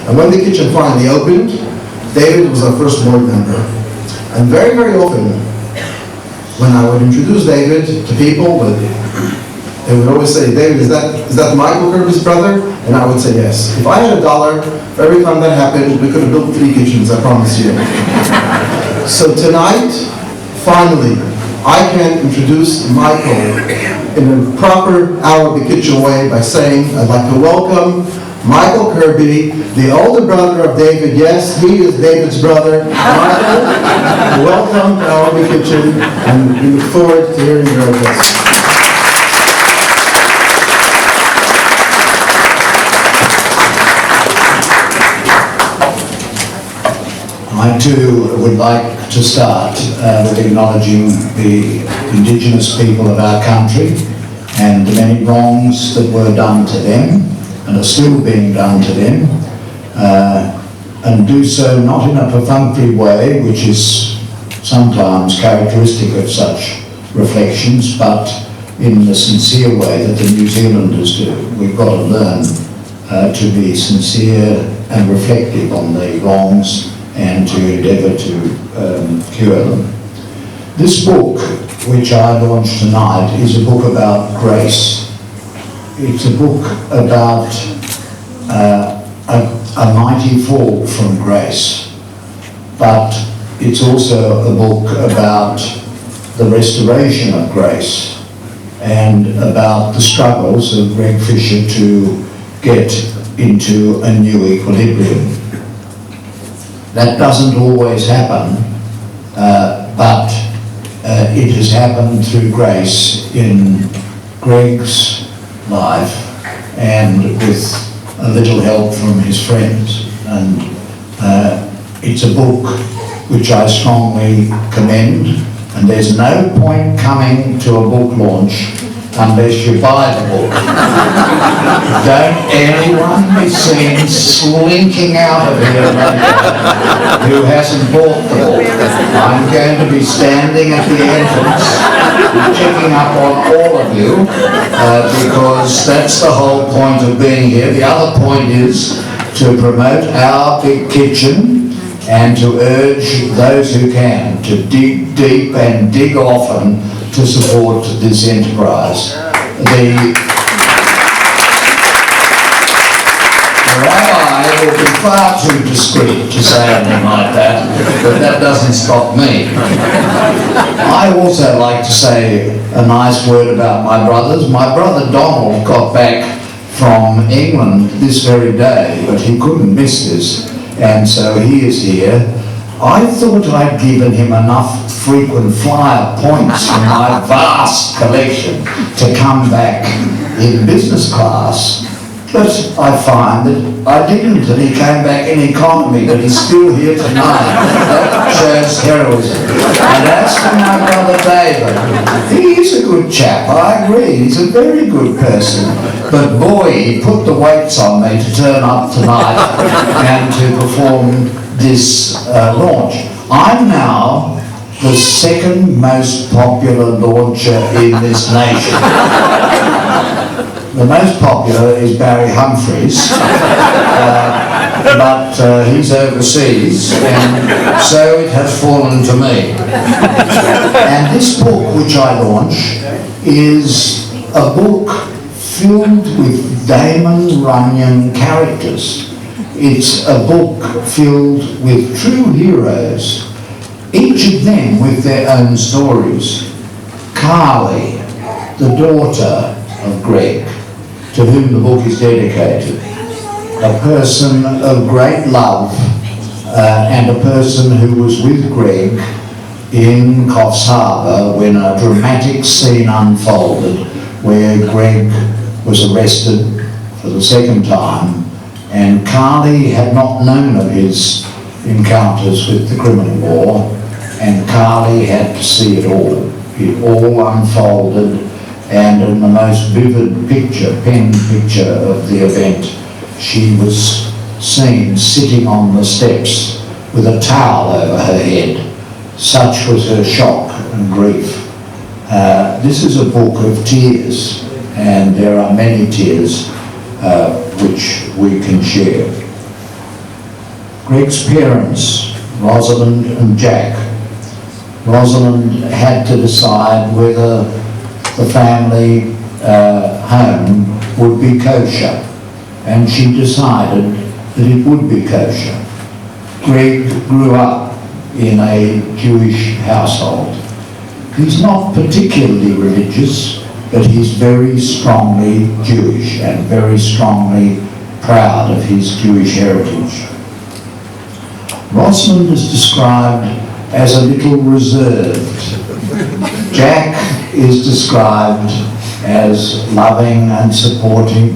And when the kitchen finally opened, David was our first board member. And very, very often, when I would introduce David to people, they would always say, David, is that Michael Kirby's brother? And I would say yes. If I had $1 for every time that happened, we could have built 3 kitchens, I promise you. So tonight, finally, I can introduce Michael in a proper Hour of the Kitchen way by saying, I'd like to welcome Michael Kirby, the older brother of David. Yes, he is David's brother. Michael, welcome to Hour of the Kitchen, and we look forward to hearing your address. I too would like to start with acknowledging the Indigenous people of our country and the many wrongs that were done to them and are still being done to them, and do so not in a perfunctory way, which is sometimes characteristic of such reflections, but in the sincere way that the New Zealanders do. We've got to learn to be sincere and reflective on the wrongs and to endeavour to cure them. This book, which I launched tonight, is a book about grace. It's a book about a mighty fall from grace, but it's also a book about the restoration of grace and about the struggles of Greg Fisher to get into a new equilibrium. That doesn't always happen, but it has happened through grace in Greg's life and with a little help from his friends. And it's a book which I strongly commend, and there's no point coming to a book launch unless you buy the book. Don't anyone be seen slinking out of here who hasn't bought the book. I'm going to be standing at the entrance checking up on all of you because that's the whole point of being here. The other point is to promote our big kitchen and to urge those who can to dig deep and dig often to support this enterprise. The rabbi will be far too discreet to say anything like that, but that doesn't stop me. I also like to say a nice word about my brothers. My brother Donald got back from England this very day, but he couldn't miss this, and so he is here. I thought I'd given him enough frequent flyer points from my vast collection to come back in business class, but I find that I didn't, and he came back in economy, but he's still here tonight. That shows heroism. And as for my brother David, he's a good chap, I agree, he's a very good person, but boy, he put the weights on me to turn up tonight and to perform this launch. I'm now the second most popular launcher in this nation. The most popular is Barry Humphries, but he's overseas, and so it has fallen to me. And this book, which I launch, is a book filled with Damon Runyon characters. It's a book filled with true heroes, each of them with their own stories. Carly, the daughter of Greg, to whom the book is dedicated, a person of great love and a person who was with Greg in Coffs Harbour when a dramatic scene unfolded where Greg was arrested for the second time, and Carly had not known of his encounters with the criminal law, and Carly had to see it all. It all unfolded, and in the most vivid picture, pen picture of the event, she was seen sitting on the steps with a towel over her head. Such was her shock and grief. This is a book of tears, and there are many tears which we can share. Greg's parents, Rosalind and Jack. Rosalind had to decide whether the family home would be kosher, and she decided that it would be kosher. Greg grew up in a Jewish household. He's not particularly religious, but he's very strongly Jewish and very strongly proud of his Jewish heritage. Rosalind is described as a little reserved. Jack is described as loving and supportive,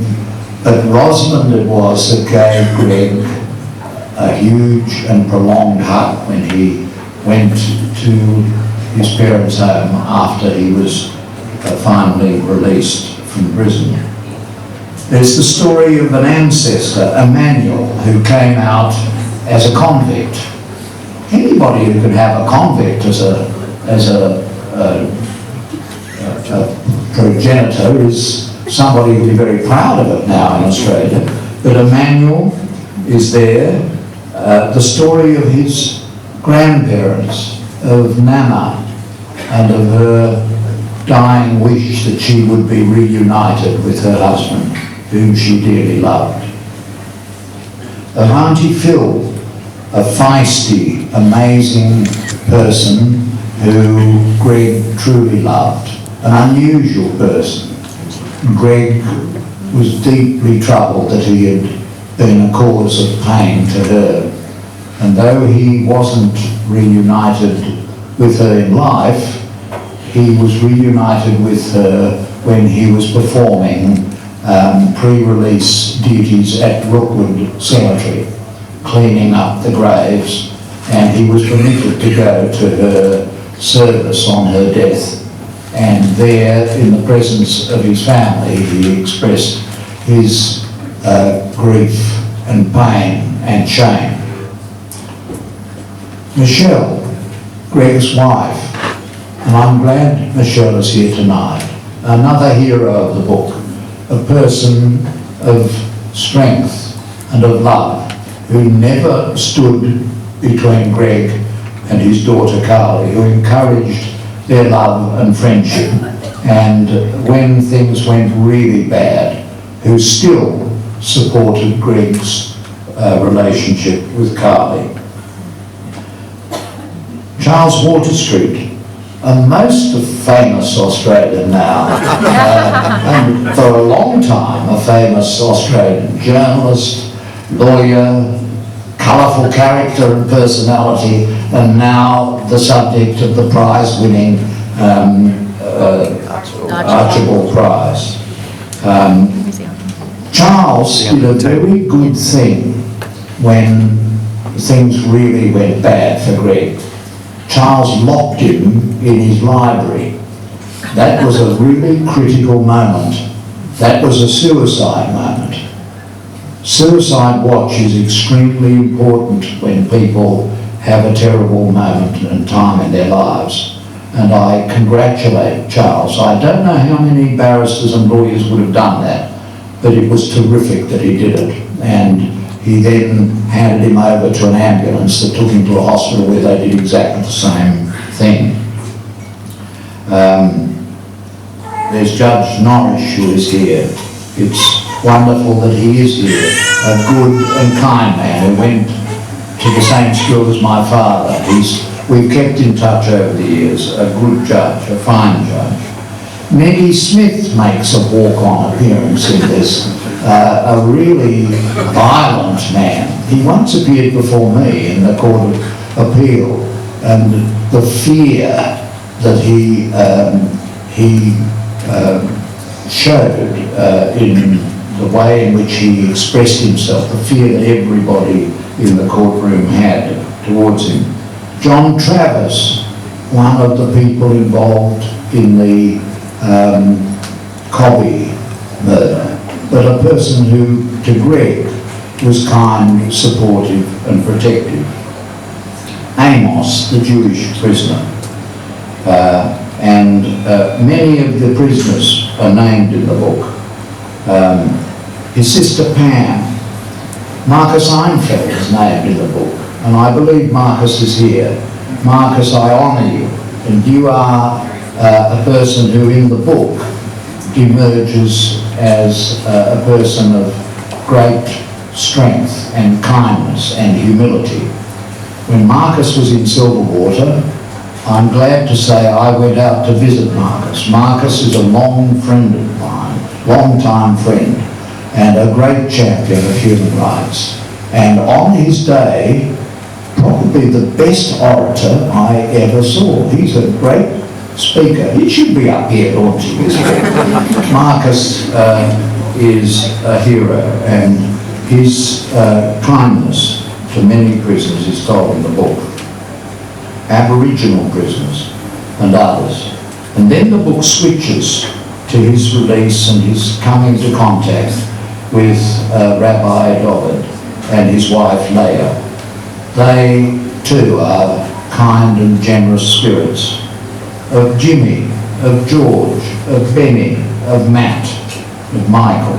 but Rosalind it was that gave Greg a huge and prolonged hug when he went to his parents' home after he was finally released from prison. There's the story of an ancestor, Emmanuel, who came out as a convict. Anybody who can have a convict as a progenitor is somebody who'll be very proud of it now in Australia. But Emmanuel is there. The story of his grandparents, of Nana, and of her dying wish that she would be reunited with her husband, whom she dearly loved. Of Auntie Phil, a feisty, amazing person who Greg truly loved, an unusual person. Greg was deeply troubled that he had been a cause of pain to her. And though he wasn't reunited with her in life, he was reunited with her when he was performing pre-release duties at Rookwood Cemetery, cleaning up the graves, and he was permitted to go to her service on her death. And there, in the presence of his family, he expressed his grief and pain and shame. Michelle, Greg's wife, and I'm glad Michelle is here tonight, another hero of the book, a person of strength and of love, who never stood between Greg and his daughter Carly, who encouraged their love and friendship, and when things went really bad, who still supported Greg's relationship with Carly. Charles Waterstreet, a most famous Australian now, and for a long time a famous Australian journalist, lawyer, colourful character and personality, and now the subject of the prize-winning Archibald Prize. Charles did a very good thing when things really went bad for Greg. Charles locked him in his library. That was a really critical moment. That was a suicide moment. Suicide watch is extremely important when people have a terrible moment and time in their lives. And I congratulate Charles. I don't know how many barristers and lawyers would have done that, but it was terrific that he did it. And he then handed him over to an ambulance that took him to a hospital where they did exactly the same thing. There's Judge Norrish, who is here. It's wonderful that he is here, a good and kind man who went to the same school as my father. We've kept in touch over the years, a good judge, a fine judge. Neggie Smith makes a walk-on appearance in this, a really violent man. He once appeared before me in the Court of Appeal, and the fear that he showed in the way in which he expressed himself, the fear that everybody in the courtroom had towards him. John Travers, one of the people involved in the Cobby murder, but a person who, to Greg, was kind, supportive and protective. Amos, the Jewish prisoner, and many of the prisoners are named in the book. His sister Pam, Marcus Einfeld is named in the book, and I believe Marcus is here. Marcus, I honour you, and you are a person who in the book emerges as a person of great strength and kindness and humility. When Marcus was in Silverwater, I'm glad to say I went out to visit Marcus. Marcus is a long friend of mine, long-time friend, and a great champion of human rights. And on his day, probably the best orator I ever saw. He's a great speaker. He should be up here launching his book. Marcus is a hero, and his kindness to many prisoners is told in the book. Aboriginal prisoners and others. And then the book switches to his release and his coming into contact with Rabbi Dovid and his wife Leah. They too are kind and generous spirits. Of Jimmy, of George, of Benny, of Matt, of Michael,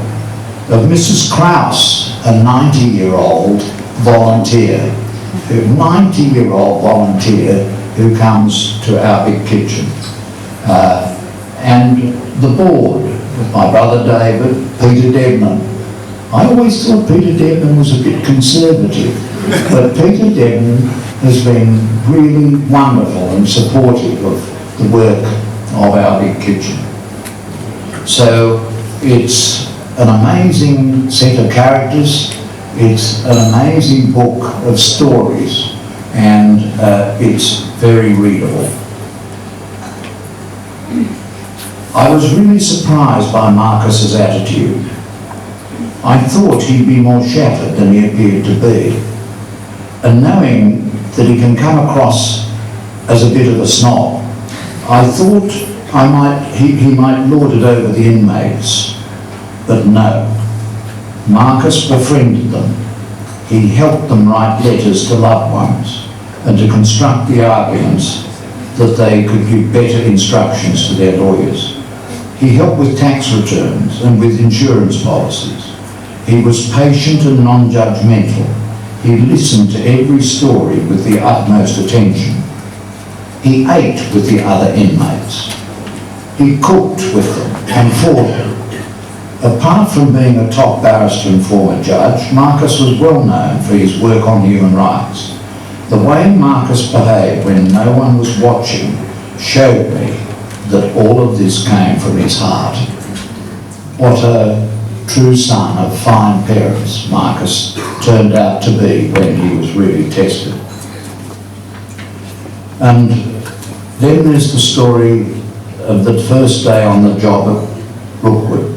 of Mrs. Krause, a 90-year-old volunteer, a 90-year-old volunteer who comes to our big kitchen. And the board, with my brother David, Peter Debnam. I always thought Peter Debnam was a bit conservative, but Peter Debnam has been really wonderful and supportive of the work of our big kitchen. So it's an amazing set of characters, it's an amazing book of stories, and it's very readable. I was really surprised by Marcus's attitude. I thought he'd be more shattered than he appeared to be. And knowing that he can come across as a bit of a snob, I thought he might lord it over the inmates. But no. Marcus befriended them. He helped them write letters to loved ones and to construct the arguments that they could give better instructions to their lawyers. He helped with tax returns and with insurance policies. He was patient and non-judgmental. He listened to every story with the utmost attention. He ate with the other inmates. He cooked with them and for them. Apart from being a top barrister and former judge, Marcus was well known for his work on human rights. The way Marcus behaved when no one was watching showed me that all of this came from his heart. What a true son of fine parents Marcus turned out to be when he was really tested. And then there's the story of the first day on the job at Brookwood,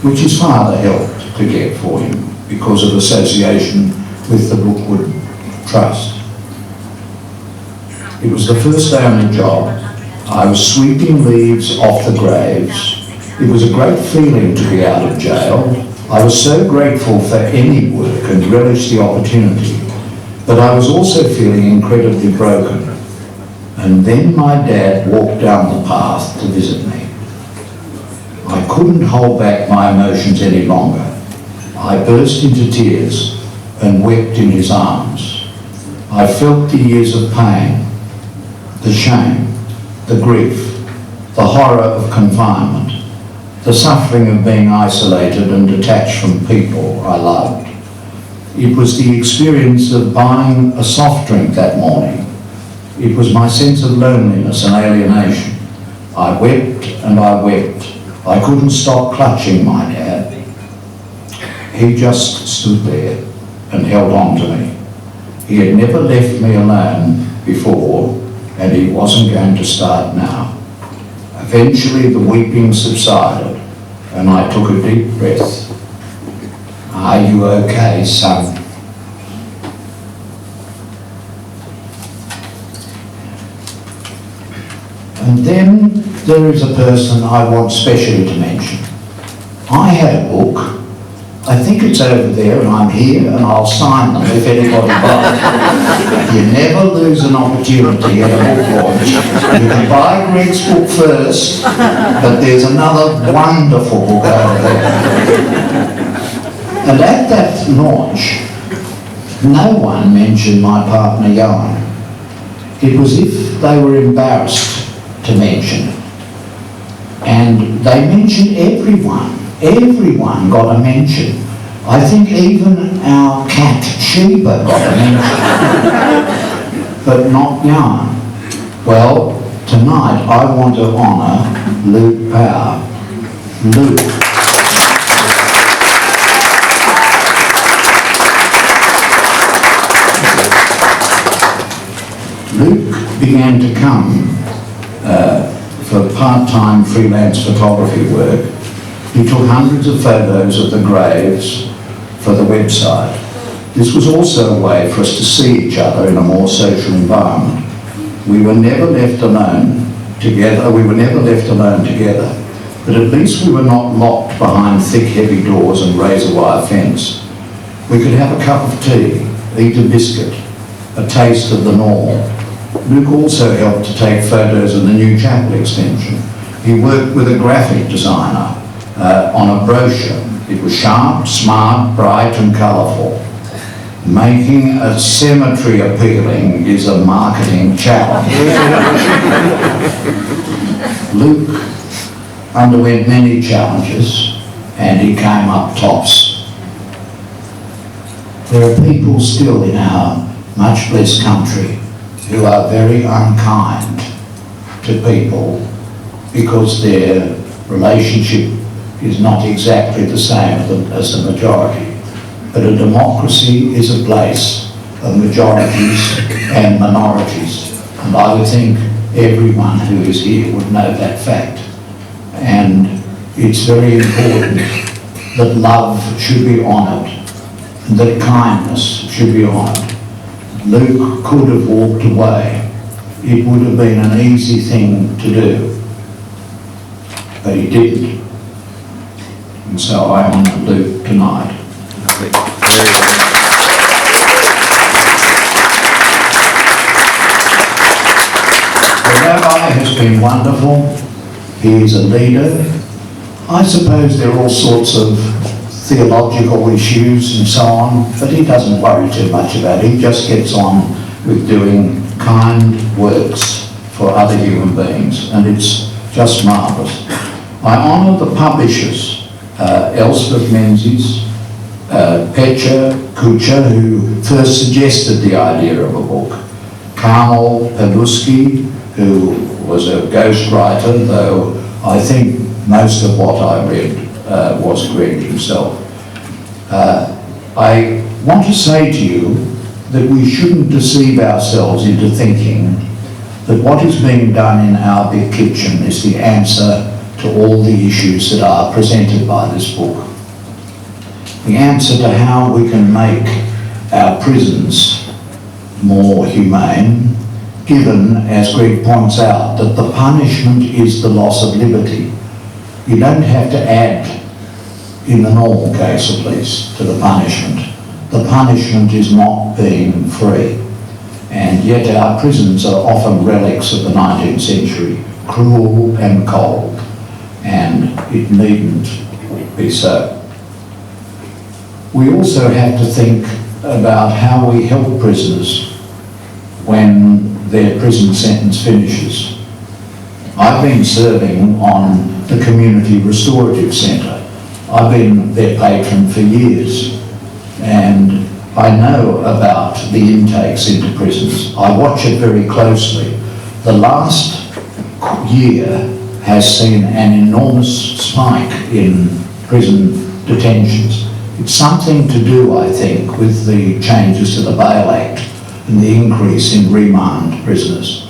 which his father helped to get for him because of association with the Brookwood Trust. It was the first day on the job. I was sweeping leaves off the graves. It was a great feeling to be out of jail. I was so grateful for any work and relished the opportunity, but I was also feeling incredibly broken. And then my dad walked down the path to visit me. I couldn't hold back my emotions any longer. I burst into tears and wept in his arms. I felt the years of pain, the shame, the grief, the horror of confinement, the suffering of being isolated and detached from people I loved. It was the experience of buying a soft drink that morning. It was my sense of loneliness and alienation. I wept and I wept. I couldn't stop clutching my dad. He just stood there and held on to me. He had never left me alone before, and he wasn't going to start now. Eventually the weeping subsided and I took a deep breath. Are you okay, son? And then there is a person I want specially to mention. I had a book. I think it's over there and I'm here and I'll sign them if anybody buys. You never lose an opportunity at a book launch. You can buy Greg's book first, but there's another wonderful book over there. And at that launch, no one mentioned my partner Johan. It was as if they were embarrassed to mention it. And they mentioned everyone. Everyone got a mention. I think even our cat Sheba got a mention, but not Johan. Well, tonight I want to honour Luke Power. Luke. Luke began to come for part-time freelance photography work. He took hundreds of photos of the graves for the website. This was also a way for us to see each other in a more social environment. We were never left alone together, but at least we were not locked behind thick, heavy doors and razor wire fence. We could have a cup of tea, eat a biscuit, a taste of the normal. Luke also helped to take photos of the new chapel extension. He worked with a graphic designer on a brochure. It was sharp, smart, bright and colourful. Making a cemetery appealing is a marketing challenge. Luke underwent many challenges and he came up tops. There are people still in our much blessed country who are very unkind to people because their relationship is not exactly the same as the majority. But a democracy is a place of majorities and minorities. And I would think everyone who is here would know that fact. And it's very important that love should be honoured and that kindness should be honoured. Luke could have walked away. It would have been an easy thing to do. But he didn't. And so I honour Luke tonight. The rabbi has been wonderful. He is a leader. I suppose there are all sorts of theological issues and so on, but he doesn't worry too much about it. He just gets on with doing kind works for other human beings, and it's just marvellous. I honour the publishers, Elspeth Menzies, Pecha Kucha, who first suggested the idea of a book, Carmel Peluski, who was a ghostwriter, though I think most of what I read was Greg himself. I want to say to you that we shouldn't deceive ourselves into thinking that what is being done in our big kitchen is the answer to all the issues that are presented by this book. The answer to how we can make our prisons more humane, given, as Greg points out, that the punishment is the loss of liberty. You don't have to add, in the normal case at least, to the punishment. The punishment is not being free. And yet our prisons are often relics of the 19th century, cruel and cold, and it needn't be so. We also have to think about how we help prisoners when their prison sentence finishes. I've been serving on the Community Restorative Centre. I've been their patron for years, and I know about the intakes into prisons. I watch it very closely. The last year has seen an enormous spike in prison detentions. It's something to do, I think, with the changes to the Bail Act and the increase in remand prisoners.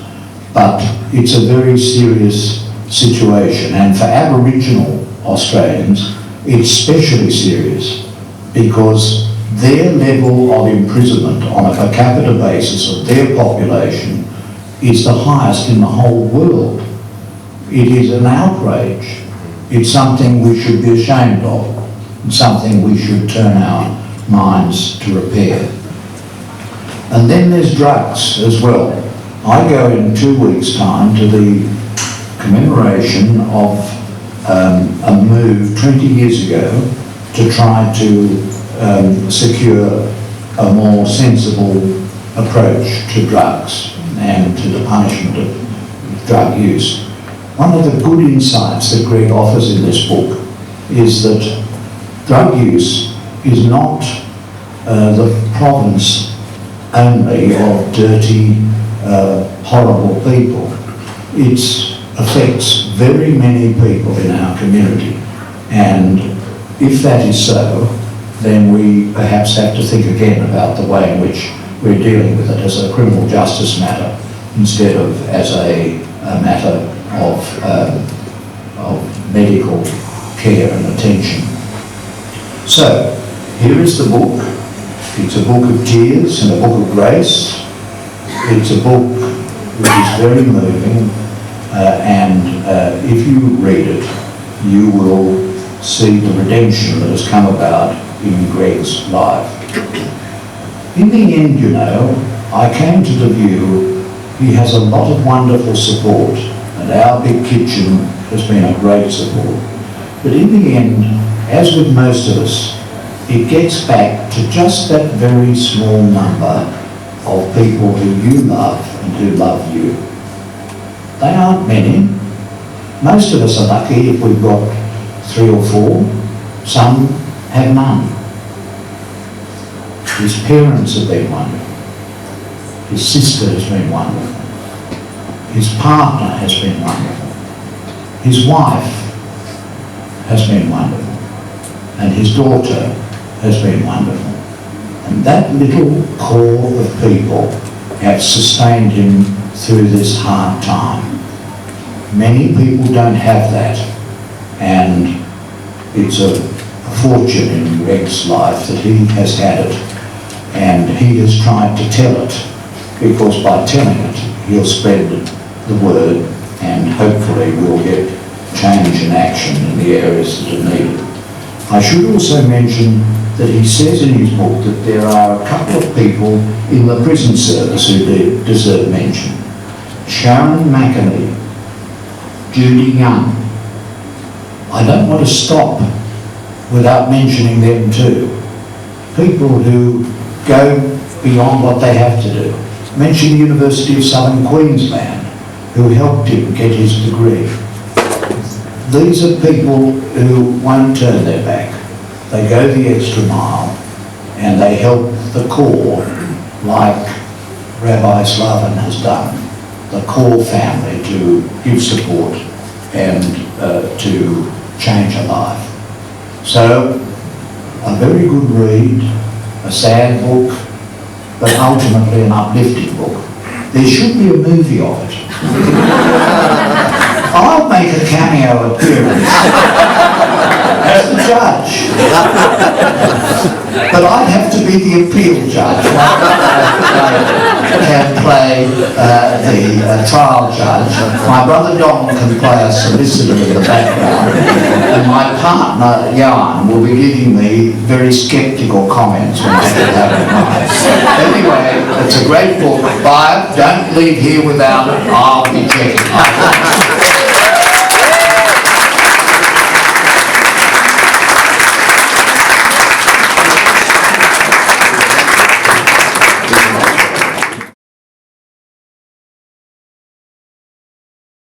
But it's a very serious situation, and for Aboriginal Australians, it's especially serious because their level of imprisonment on a per capita basis of their population is the highest in the whole world. It is an outrage. It's something we should be ashamed of, and something we should turn our minds to repair. And then there's drugs as well. I go in 2 weeks' time to the commemoration of a move 20 years ago to try to secure a more sensible approach to drugs and to the punishment of drug use. One of the good insights that Greg offers in this book is that drug use is not the province only of dirty, horrible people. It affects very many people in our community, and if that is so, then we perhaps have to think again about the way in which we're dealing with it as a criminal justice matter instead of as a matter of medical care and attention. So, here is the book. It's a book of tears and a book of grace. It's a book which is very moving, and if you read it, you will see the redemption that has come about in Greg's life. In the end, you know, I came to the view he has a lot of wonderful support, and our big kitchen has been a great support. But in the end, as with most of us, it gets back to just that very small number of people who you love and who love you. They aren't many. Most of us are lucky if we've got 3 or 4. Some have none. His parents have been wonderful. His sister has been wonderful. His partner has been wonderful. His wife has been wonderful. And his daughter has been wonderful. And that little core of people have sustained him through this hard time. Many people don't have that, and it's a fortune in Greg's life that he has had it, and he has tried to tell it, because by telling it he'll spread the word, and hopefully we'll get change and action in the areas that are needed. I should also mention that he says in his book that there are a couple of people in the prison service who deserve mention. Sharon McAnee, Judy Young. I don't want to stop without mentioning them too. People who go beyond what they have to do. Mention the University of Southern Queensland, who helped him get his degree. These are people who won't turn their back. They go the extra mile, and they help the core, like Rabbi Slavin has done, the core family, to give support and to change a life. So, a very good read, a sad book, but ultimately an uplifting book. There should be a movie of it. I'll make a cameo appearance as the judge. But I'd have to be the appeal judge. I can play the trial judge. My brother Don can play a solicitor in the background. And my partner, Jan, will be giving me very sceptical comments when I get that in mind. Anyway, it's a great book. Buy it. Don't leave here without it. I'll be checking.